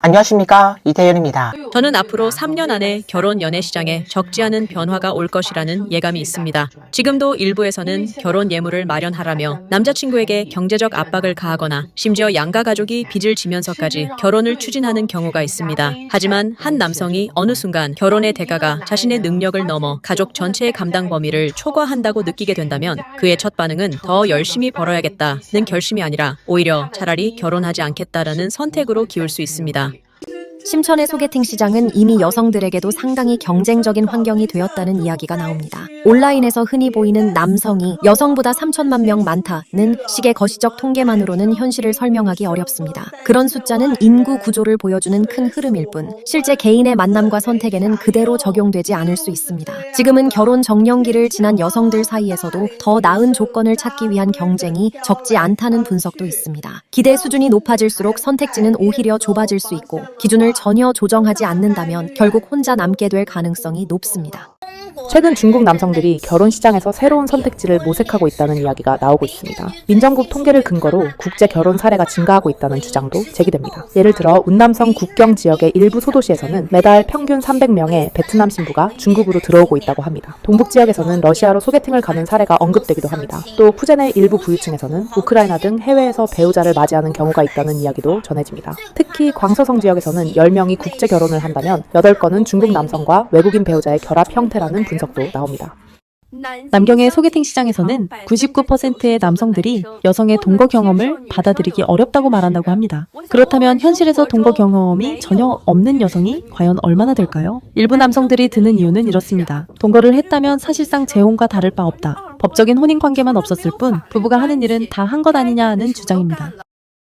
안녕하십니까, 이태현입니다. 저는 앞으로 3년 안에 결혼 연애 시장에 적지 않은 변화가 올 것이라는 예감이 있습니다. 지금도 일부에서는 결혼 예물을 마련하라며 남자친구에게 경제적 압박을 가하거나 심지어 양가 가족이 빚을 지면서까지 결혼을 추진하는 경우가 있습니다. 하지만 한 남성이 어느 순간 결혼의 대가가 자신의 능력을 넘어 가족 전체의 감당 범위를 초과한다고 느끼게 된다면 그의 첫 반응은 더 열심히 벌어야겠다는 결심이 아니라 오히려 차라리 결혼하지 않겠다라는 선택으로 기울 수 있습니다. 심천의 소개팅 시장은 이미 여성들에게도 상당히 경쟁적인 환경이 되었다는 이야기가 나옵니다. 온라인에서 흔히 보이는 남성이 여성보다 3천만 명 많다는 식의 거시적 통계만으로는 현실을 설명하기 어렵습니다. 그런 숫자는 인구 구조를 보여주는 큰 흐름일 뿐 실제 개인의 만남과 선택에는 그대로 적용되지 않을 수 있습니다. 지금은 결혼 정년기를 지난 여성들 사이에서도 더 나은 조건을 찾기 위한 경쟁이 적지 않다는 분석도 있습니다. 기대 수준이 높아질수록 선택지는 오히려 좁아질 수 있고 기준을 전혀 조정하지 않는다면 결국 혼자 남게 될 가능성이 높습니다. 최근 중국 남성들이 결혼 시장에서 새로운 선택지를 모색하고 있다는 이야기가 나오고 있습니다. 민정국 통계를 근거로 국제 결혼 사례가 증가하고 있다는 주장도 제기됩니다. 예를 들어 운남성 국경 지역의 일부 소도시에서는 매달 평균 300명의 베트남 신부가 중국으로 들어오고 있다고 합니다. 동북 지역에서는 러시아로 소개팅을 가는 사례가 언급되기도 합니다. 또 푸젠의 일부 부유층에서는 우크라이나 등 해외에서 배우자를 맞이하는 경우가 있다는 이야기도 전해집니다. 특히 광서성 지역에서는 10명이 국제 결혼을 한다면 8건은 중국 남성과 외국인 배우자의 결합 형태라는 분석도 나옵니다. 남경의 소개팅 시장에서는 99%의 남성들이 여성의 동거 경험을 받아들이기 어렵다고 말한다고 합니다. 그렇다면 현실에서 동거 경험이 전혀 없는 여성이 과연 얼마나 될까요? 일부 남성들이 드는 이유는 이렇습니다. 동거를 했다면 사실상 재혼과 다를 바 없다. 법적인 혼인관계만 없었을 뿐 부부가 하는 일은 다 한 것 아니냐는 주장입니다.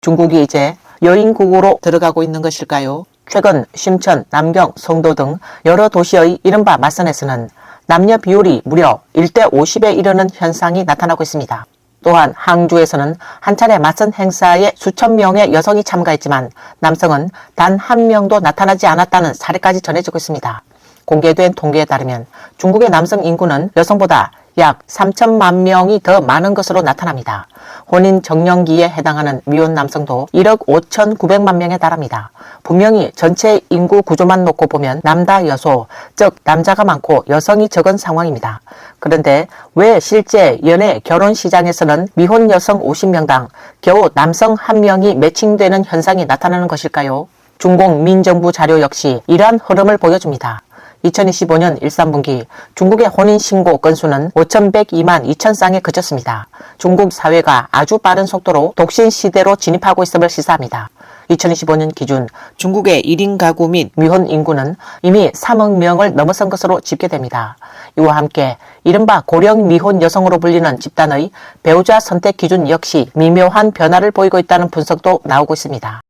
중국이 이제 여인국으로 들어가고 있는 것일까요? 최근 심천, 남경, 송도 등 여러 도시의 이른바 맞선에서는 남녀 비율이 무려 1대 50에 이르는 현상이 나타나고 있습니다. 또한 항주에서는 한 차례 맞선 행사에 수천 명의 여성이 참가했지만 남성은 단 한 명도 나타나지 않았다는 사례까지 전해지고 있습니다. 공개된 통계에 따르면 중국의 남성 인구는 여성보다 약 3천만 명이 더 많은 것으로 나타납니다. 혼인 정년기에 해당하는 미혼 남성도 1억 5,900만 명에 달합니다. 분명히 전체 인구 구조만 놓고 보면 남다 여소, 즉 남자가 많고 여성이 적은 상황입니다. 그런데 왜 실제 연애 결혼 시장에서는 미혼 여성 50명당 겨우 남성 1명이 매칭되는 현상이 나타나는 것일까요? 중국 민정부 자료 역시 이러한 흐름을 보여줍니다. 2025년 1~3분기 중국의 혼인신고 건수는 5,102만 2천 쌍에 그쳤습니다. 중국 사회가 아주 빠른 속도로 독신 시대로 진입하고 있음을 시사합니다. 2025년 기준 중국의 1인 가구 및 미혼 인구는 이미 3억 명을 넘어선 것으로 집계됩니다. 이와 함께 이른바 고령 미혼 여성으로 불리는 집단의 배우자 선택 기준 역시 미묘한 변화를 보이고 있다는 분석도 나오고 있습니다.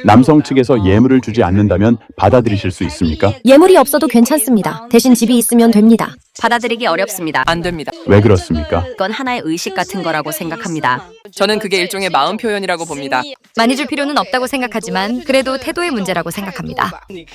남성 측에서 예물을 주지 않는다면 받아들이실 수 있습니까? 예물이 없어도 괜찮습니다. 대신 집이 있으면 됩니다. 받아들이기 어렵습니다. 안 됩니다. 왜 그렇습니까? 이건 하나의 의식 같은 거라고 생각합니다. 저는 그게 일종의 마음 표현이라고 봅니다. 많이 줄 필요는 없다고 생각하지만 그래도 태도의 문제라고 생각합니다.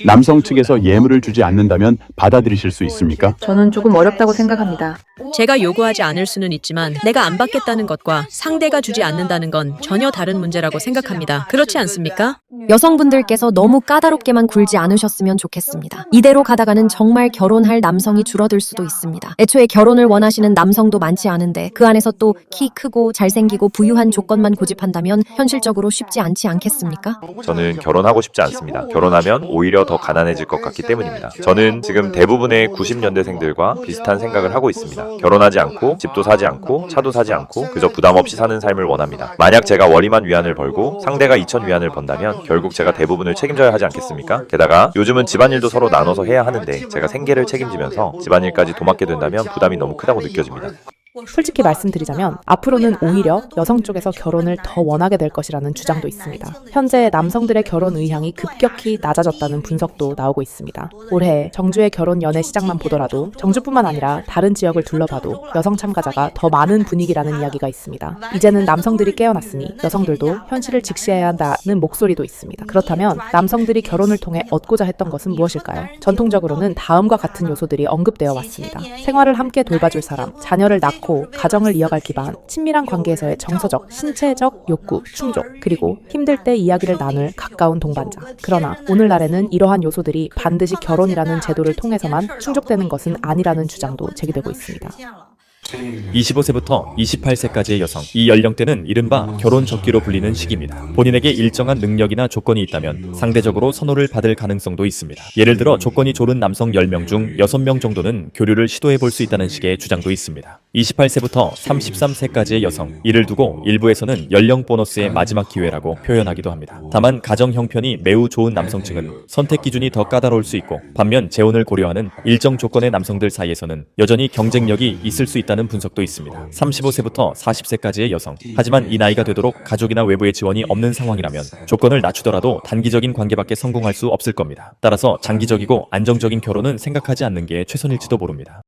남성 측에서 예물을 주지 않는다면 받아들이실 수 있습니까? 저는 조금 어렵다고 생각합니다. 제가 요구하지 않을 수는 있지만 내가 안 받겠다는 것과 상대가 주지 않는다는 건 전혀 다른 문제라고 생각합니다. 그렇지 않습니까? 여성분들께서 너무 까다롭게만 굴지 않으셨으면 좋겠습니다. 이대로 가다가는 정말 결혼할 남성이 줄어들 수도 있습니다. 애초에 결혼을 원하시는 남성도 많지 않은데 그 안에서 또 키 크고 잘생기고 부유한 조건만 고집한다면 현실적으로 쉽지 않지 않겠습니까? 저는 결혼하고 싶지 않습니다. 결혼하면 오히려 더 가난해질 것 같기 때문입니다. 저는 지금 대부분의 90년대생들과 비슷한 생각을 하고 있습니다. 결혼하지 않고 집도 사지 않고 차도 사지 않고 그저 부담 없이 사는 삶을 원합니다. 만약 제가 월이만 위안을 벌고 상대가 2천 위안을 번다면 결국 제가 대부분을 책임져야 하지 않겠습니까? 게다가 요즘은 집안일도 서로 나눠서 해야 하는데 제가 생계를 책임지면서 집안일까지 도맡게 된다면 부담이 너무 크다고 느껴집니다. 솔직히 말씀드리자면 앞으로는 오히려 여성 쪽에서 결혼을 더 원하게 될 것이라는 주장도 있습니다. 현재 남성들의 결혼 의향이 급격히 낮아졌다는 분석도 나오고 있습니다. 올해 정주의 결혼 연애 시장만 보더라도 정주뿐만 아니라 다른 지역을 둘러봐도 여성 참가자가 더 많은 분위기라는 이야기가 있습니다. 이제는 남성들이 깨어났으니 여성들도 현실을 직시해야 한다는 목소리도 있습니다. 그렇다면 남성들이 결혼을 통해 얻고자 했던 것은 무엇일까요? 전통적으로는 다음과 같은 요소들이 언급되어 왔습니다. 생활을 함께 돌봐줄 사람, 자녀를 낳고 않고 가정을 이어갈 기반, 친밀한 관계에서의 정서적, 신체적 욕구, 충족, 그리고 힘들 때 이야기를 나눌 가까운 동반자. 그러나 오늘날에는 이러한 요소들이 반드시 결혼이라는 제도를 통해서만 충족되는 것은 아니라는 주장도 제기되고 있습니다. 25세부터 28세까지의 여성, 이 연령대는 이른바 결혼 적기로 불리는 시기입니다. 본인에게 일정한 능력이나 조건이 있다면 상대적으로 선호를 받을 가능성도 있습니다. 예를 들어 조건이 좋은 남성 10명 중 6명 정도는 교류를 시도해 볼 수 있다는 식의 주장도 있습니다. 28세부터 33세까지의 여성, 이를 두고 일부에서는 연령 보너스의 마지막 기회라고 표현하기도 합니다. 다만 가정 형편이 매우 좋은 남성층은 선택 기준이 더 까다로울 수 있고, 반면 재혼을 고려하는 일정 조건의 남성들 사이에서는 여전히 경쟁력이 있을 수 있다는 분석도 있습니다. 35세부터 40세까지의 여성, 하지만 이 나이가 되도록 가족이나 외부의 지원이 없는 상황이라면 조건을 낮추더라도 단기적인 관계밖에 성공할 수 없을 겁니다. 따라서 장기적이고 안정적인 결혼은 생각하지 않는 게 최선일지도 모릅니다.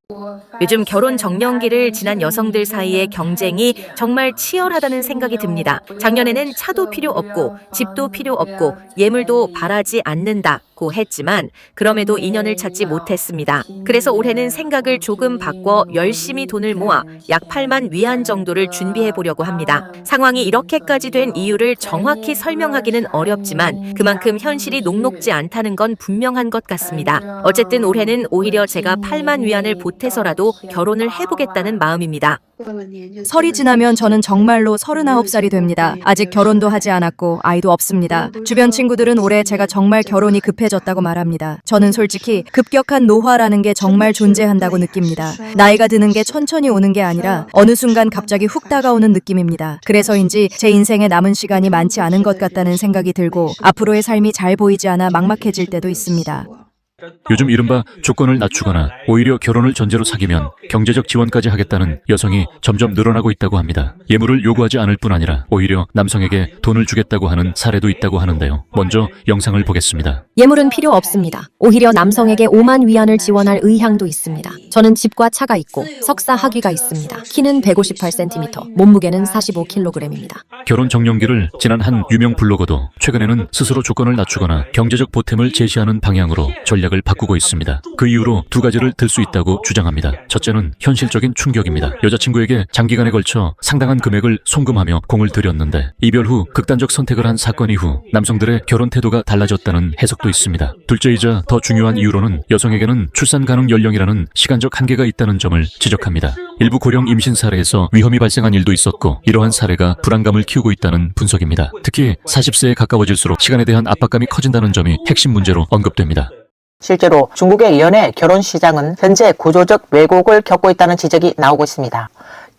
요즘 결혼 정년기를 지난 여성들 사이의 경쟁이 정말 치열하다는 생각이 듭니다. 작년에는 차도 필요 없고 집도 필요 없고 예물도 바라지 않는다고 했지만 그럼에도 인연을 찾지 못했습니다. 그래서 올해는 생각을 조금 바꿔 열심히 돈을 모아 약 8만 위안 정도를 준비해 보려고 합니다. 상황이 이렇게까지 된 이유를 정확히 설명하기는 어렵지만 그만큼 현실이 녹록지 않다는 건 분명한 것 같습니다. 어쨌든 올해는 오히려 제가 8만 위안을 보태서라도 결혼을 해보겠다는 마음입니다. 설이 지나면 저는 정말로 39살이 됩니다. 아직 결혼도 하지 않았고 아이도 없습니다. 주변 친구들은 올해 제가 정말 결혼이 급해졌다고 말합니다. 저는 솔직히 급격한 노화라는 게 정말 존재한다고 느낍니다. 나이가 드는 게 천천히 오는 게 아니라 어느 순간 갑자기 훅 다가오는 느낌입니다. 그래서인지 제 인생에 남은 시간이 많지 않은 것 같다는 생각이 들고 앞으로의 삶이 잘 보이지 않아 막막해질 때도 있습니다. 요즘 이른바 조건을 낮추거나 오히려 결혼을 전제로 사귀면 경제적 지원까지 하겠다는 여성이 점점 늘어나고 있다고 합니다. 예물을 요구하지 않을 뿐 아니라 오히려 남성에게 돈을 주겠다고 하는 사례도 있다고 하는데요. 먼저 영상을 보겠습니다. 예물은 필요 없습니다. 오히려 남성에게 5만 위안을 지원할 의향도 있습니다. 저는 집과 차가 있고 석사 학위가 있습니다. 키는 158cm, 몸무게는 45kg입니다. 결혼 정년기를 지난 한 유명 블로거도 최근에는 스스로 조건을 낮추거나 경제적 보탬을 제시하는 방향으로 전략을 바꾸고 있습니다. 그 이유로 두 가지를 들 수 있다고 주장합니다. 첫째는 현실적인 충격입니다. 여자친구에게 장기간에 걸쳐 상당한 금액을 송금하며 공을 들였는데 이별 후 극단적 선택을 한 사건 이후 남성들의 결혼 태도가 달라졌다는 해석도 있습니다. 둘째이자 더 중요한 이유로는 여성에게는 출산 가능 연령이라는 시간적 한계가 있다는 점을 지적합니다. 일부 고령 임신 사례에서 위험이 발생한 일도 있었고 이러한 사례가 불안감을 키우고 있다는 분석입니다. 특히 40세에 가까워질수록 시간에 대한 압박감이 커진다는 점이 핵심 문제로 언급됩니다. 실제로 중국의 연애 결혼 시장은 현재 구조적 왜곡을 겪고 있다는 지적이 나오고 있습니다.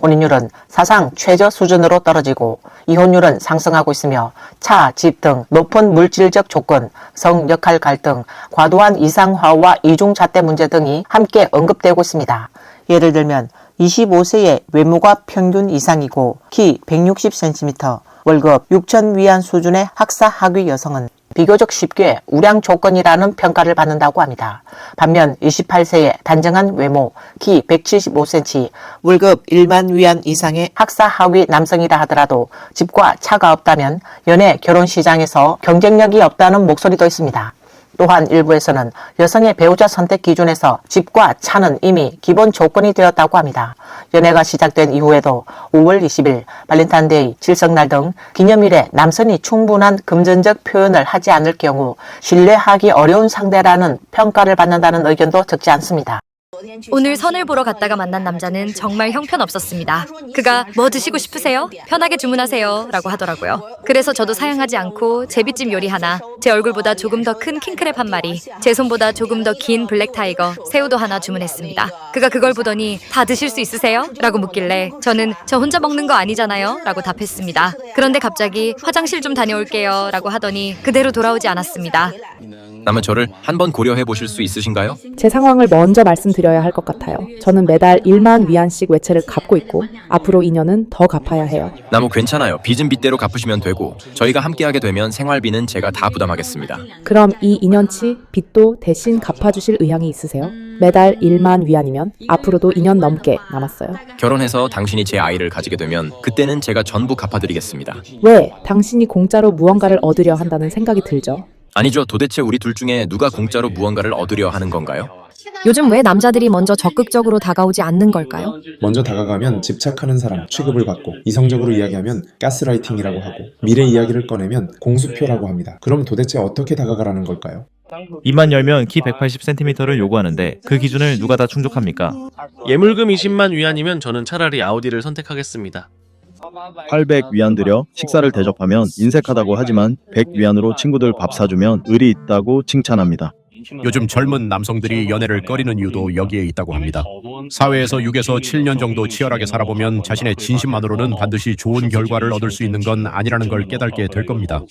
혼인율은 사상 최저 수준으로 떨어지고 이혼율은 상승하고 있으며 차, 집 등 높은 물질적 조건, 성 역할 갈등, 과도한 이상화와 이중잣대 문제 등이 함께 언급되고 있습니다. 예를 들면 25세의 외모가 평균 이상이고 키 160cm, 월급 6천 위안 수준의 학사 학위 여성은 비교적 쉽게 우량 조건이라는 평가를 받는다고 합니다. 반면 28세의 단정한 외모, 키 175cm, 월급 1만 위안 이상의 학사 학위 남성이라 하더라도 집과 차가 없다면 연애 결혼 시장에서 경쟁력이 없다는 목소리도 있습니다. 또한 일부에서는 여성의 배우자 선택 기준에서 집과 차는 이미 기본 조건이 되었다고 합니다. 연애가 시작된 이후에도 5월 20일, 발렌타인데이, 칠성날 등 기념일에 남성이 충분한 금전적 표현을 하지 않을 경우 신뢰하기 어려운 상대라는 평가를 받는다는 의견도 적지 않습니다. 오늘 선을 보러 갔다가 만난 남자는 정말 형편없었습니다. 그가 뭐 드시고 싶으세요? 편하게 주문하세요 라고 하더라고요. 그래서 저도 사양하지 않고 제비찜 요리 하나, 제 얼굴보다 조금 더 큰 킹크랩 한 마리, 제 손보다 조금 더 긴 블랙 타이거, 새우도 하나 주문했습니다. 그가 그걸 보더니 다 드실 수 있으세요? 라고 묻길래 저는 저 혼자 먹는 거 아니잖아요 라고 답했습니다. 그런데 갑자기 화장실 좀 다녀올게요 라고 하더니 그대로 돌아오지 않았습니다. 남은 저를 한번 고려해 보실 수 있으신가요? 제 상황을 먼저 말씀드려야 할 것 같아요. 저는 매달 1만 위안씩 외채를 갚고 있고 앞으로 2년은 더 갚아야 해요. 나무 괜찮아요. 빚은 빚대로 갚으시면 되고 저희가 함께하게 되면 생활비는 제가 다 부담하겠습니다. 그럼 이 2년치 빚도 대신 갚아주실 의향이 있으세요? 매달 1만 위안이면 앞으로도 2년 넘게 남았어요. 결혼해서 당신이 제 아이를 가지게 되면 그때는 제가 전부 갚아드리겠습니다. 왜 당신이 공짜로 무언가를 얻으려 한다는 생각이 들죠? 아니죠. 도대체 우리 둘 중에 누가 공짜로 무언가를 얻으려 하는 건가요? 요즘 왜 남자들이 먼저 적극적으로 다가오지 않는 걸까요? 먼저 다가가면 집착하는 사람 취급을 받고, 이성적으로 이야기하면 가스라이팅이라고 하고, 미래 이야기를 꺼내면 공수표라고 합니다. 그럼 도대체 어떻게 다가가라는 걸까요? 입만 열면 키 180cm를 요구하는데 그 기준을 누가 다 충족합니까? 예물금 20만 위안이면 저는 차라리 아우디를 선택하겠습니다. 800위안 들여 식사를 대접하면 인색하다고 하지만 100위안으로 친구들 밥 사주면 의리 있다고 칭찬합니다. 요즘 젊은 남성들이 연애를 꺼리는 이유도 여기에 있다고 합니다. 사회에서 6에서 7년 정도 치열하게 살아보면 자신의 진심만으로는 반드시 좋은 결과를 얻을 수 있는 건 아니라는 걸 깨닫게 될 겁니다.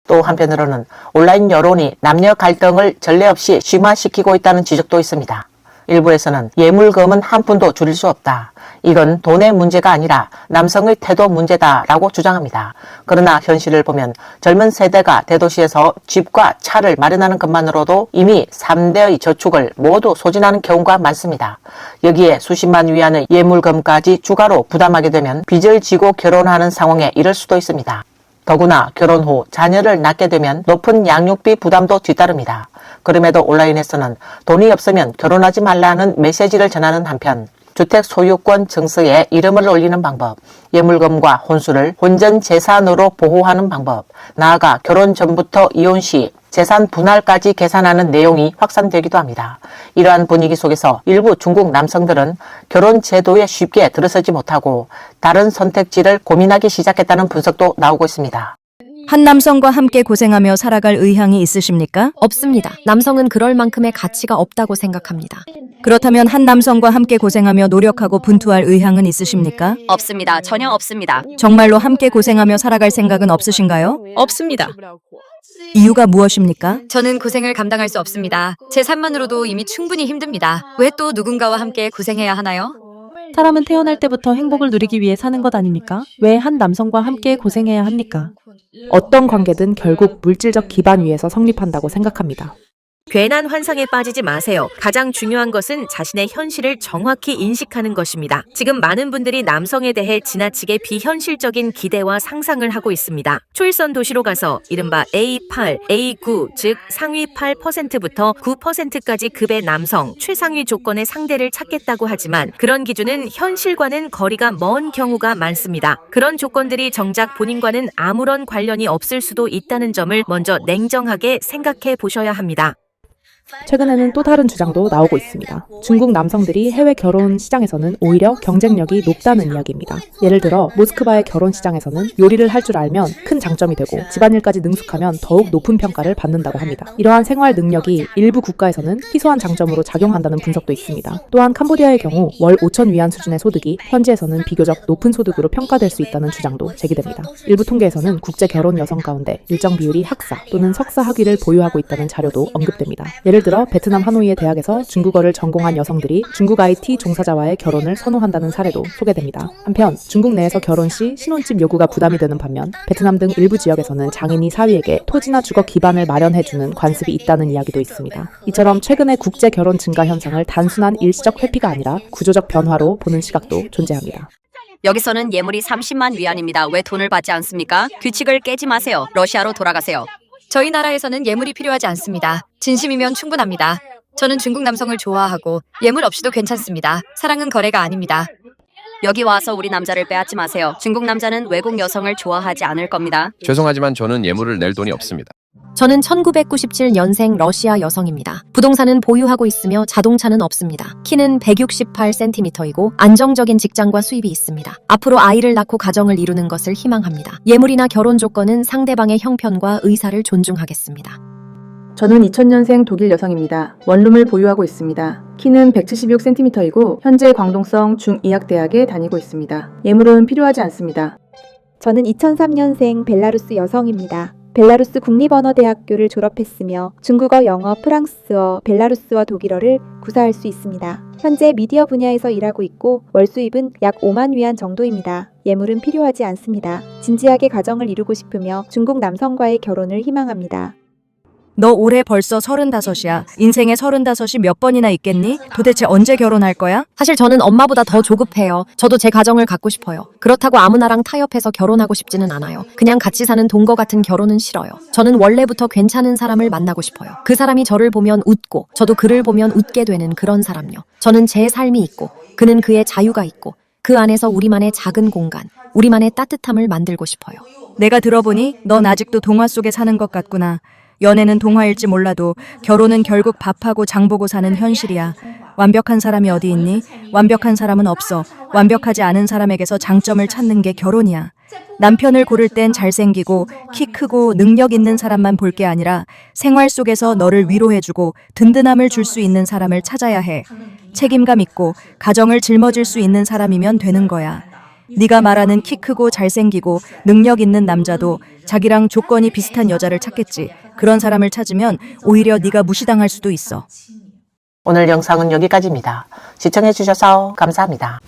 또 한편으로는 온라인 여론이 남녀 갈등을 전례 없이 심화시키고 있다는 지적도 있습니다. 일부에서는 예물금은 한 푼도 줄일 수 없다. 이건 돈의 문제가 아니라 남성의 태도 문제다라고 주장합니다. 그러나 현실을 보면 젊은 세대가 대도시에서 집과 차를 마련하는 것만으로도 이미 3대의 저축을 모두 소진하는 경우가 많습니다. 여기에 수십만 위안의 예물금까지 추가로 부담하게 되면 빚을 지고 결혼하는 상황에 이를 수도 있습니다. 더구나 결혼 후 자녀를 낳게 되면 높은 양육비 부담도 뒤따릅니다. 그럼에도 온라인에서는 돈이 없으면 결혼하지 말라는 메시지를 전하는 한편 주택 소유권 증서에 이름을 올리는 방법, 예물금과 혼수를 혼전 재산으로 보호하는 방법, 나아가 결혼 전부터 이혼 시 재산 분할까지 계산하는 내용이 확산되기도 합니다. 이러한 분위기 속에서 일부 중국 남성들은 결혼 제도에 쉽게 들어서지 못하고 다른 선택지를 고민하기 시작했다는 분석도 나오고 있습니다. 한 남성과 함께 고생하며 살아갈 의향이 있으십니까? 없습니다. 남성은 그럴 만큼의 가치가 없다고 생각합니다. 그렇다면 한 남성과 함께 고생하며 노력하고 분투할 의향은 있으십니까? 없습니다. 전혀 없습니다. 정말로 함께 고생하며 살아갈 생각은 없으신가요? 없습니다. 이유가 무엇입니까? 저는 고생을 감당할 수 없습니다. 제 삶만으로도 이미 충분히 힘듭니다. 왜 또 누군가와 함께 고생해야 하나요? 사람은 태어날 때부터 행복을 누리기 위해 사는 것 아닙니까? 왜 한 남성과 함께 고생해야 합니까? 어떤 관계든 결국 물질적 기반 위에서 성립한다고 생각합니다. 괜한 환상에 빠지지 마세요. 가장 중요한 것은 자신의 현실을 정확히 인식하는 것입니다. 지금 많은 분들이 남성에 대해 지나치게 비현실적인 기대와 상상을 하고 있습니다. 초일선 도시로 가서 이른바 A8, A9, 즉 상위 8%부터 9%까지 급의 남성, 최상위 조건의 상대를 찾겠다고 하지만 그런 기준은 현실과는 거리가 먼 경우가 많습니다. 그런 조건들이 정작 본인과는 아무런 관련이 없을 수도 있다는 점을 먼저 냉정하게 생각해 보셔야 합니다. 최근에는 또 다른 주장도 나오고 있습니다. 중국 남성들이 해외 결혼 시장에서는 오히려 경쟁력이 높다는 이야기입니다. 예를 들어 모스크바의 결혼 시장에서는 요리를 할 줄 알면 큰 장점이 되고 집안일까지 능숙하면 더욱 높은 평가를 받는다고 합니다. 이러한 생활 능력이 일부 국가에서는 희소한 장점으로 작용한다는 분석도 있습니다. 또한 캄보디아의 경우 월 5천 위안 수준의 소득이 현지에서는 비교적 높은 소득으로 평가될 수 있다는 주장도 제기됩니다. 일부 통계에서는 국제 결혼 여성 가운데 일정 비율이 학사 또는 석사 학위를 보유하고 있다는 자료도 언급됩니다. 예를 들어 베트남 하노이의 대학에서 중국어를 전공한 여성들이 중국 IT 종사자와의 결혼을 선호한다는 사례도 소개됩니다. 한편 중국 내에서 결혼 시 신혼집 요구가 부담이 되는 반면 베트남 등 일부 지역에서는 장인이 사위에게 토지나 주거 기반을 마련해주는 관습이 있다는 이야기도 있습니다. 이처럼 최근의 국제 결혼 증가 현상을 단순한 일시적 회피가 아니라 구조적 변화로 보는 시각도 존재합니다. 여기서는 예물이 30만 위안입니다. 왜 돈을 받지 않습니까? 규칙을 깨지 마세요. 러시아로 돌아가세요. 저희 나라에서는 예물이 필요하지 않습니다. 진심이면 충분합니다. 저는 중국 남성을 좋아하고 예물 없이도 괜찮습니다. 사랑은 거래가 아닙니다. 여기 와서 우리 남자를 빼앗지 마세요. 중국 남자는 외국 여성을 좋아하지 않을 겁니다. 죄송하지만 저는 예물을 낼 돈이 없습니다. 저는 1997년생 러시아 여성입니다. 부동산은 보유하고 있으며 자동차는 없습니다. 키는 168cm이고 안정적인 직장과 수입이 있습니다. 앞으로 아이를 낳고 가정을 이루는 것을 희망합니다. 예물이나 결혼 조건은 상대방의 형편과 의사를 존중하겠습니다. 저는 2000년생 독일 여성입니다. 원룸을 보유하고 있습니다. 키는 176cm이고 현재 광동성 중의학대학에 다니고 있습니다. 예물은 필요하지 않습니다. 저는 2003년생 벨라루스 여성입니다. 벨라루스 국립언어대학교를 졸업했으며 중국어, 영어, 프랑스어, 벨라루스어, 독일어를 구사할 수 있습니다. 현재 미디어 분야에서 일하고 있고 월 수입은 약 5만 위안 정도입니다. 예물은 필요하지 않습니다. 진지하게 가정을 이루고 싶으며 중국 남성과의 결혼을 희망합니다. 너 올해 벌써 35이야. 인생에 35이 몇 번이나 있겠니? 도대체 언제 결혼할 거야? 사실 저는 엄마보다 더 조급해요. 저도 제 가정을 갖고 싶어요. 그렇다고 아무나랑 타협해서 결혼하고 싶지는 않아요. 그냥 같이 사는 동거 같은 결혼은 싫어요. 저는 원래부터 괜찮은 사람을 만나고 싶어요. 그 사람이 저를 보면 웃고 저도 그를 보면 웃게 되는 그런 사람요. 저는 제 삶이 있고 그는 그의 자유가 있고 그 안에서 우리만의 작은 공간, 우리만의 따뜻함을 만들고 싶어요. 내가 들어보니 넌 아직도 동화 속에 사는 것 같구나. 연애는 동화일지 몰라도 결혼은 결국 밥하고 장보고 사는 현실이야. 완벽한 사람이 어디 있니? 완벽한 사람은 없어. 완벽하지 않은 사람에게서 장점을 찾는 게 결혼이야. 남편을 고를 땐 잘생기고 키 크고 능력 있는 사람만 볼 게 아니라 생활 속에서 너를 위로해주고 든든함을 줄 수 있는 사람을 찾아야 해. 책임감 있고 가정을 짊어질 수 있는 사람이면 되는 거야. 네가 말하는 키 크고 잘생기고 능력 있는 남자도 자기랑 조건이 비슷한 여자를 찾겠지. 그런 사람을 찾으면 오히려 네가 무시당할 수도 있어. 오늘 영상은 여기까지입니다. 시청해주셔서 감사합니다.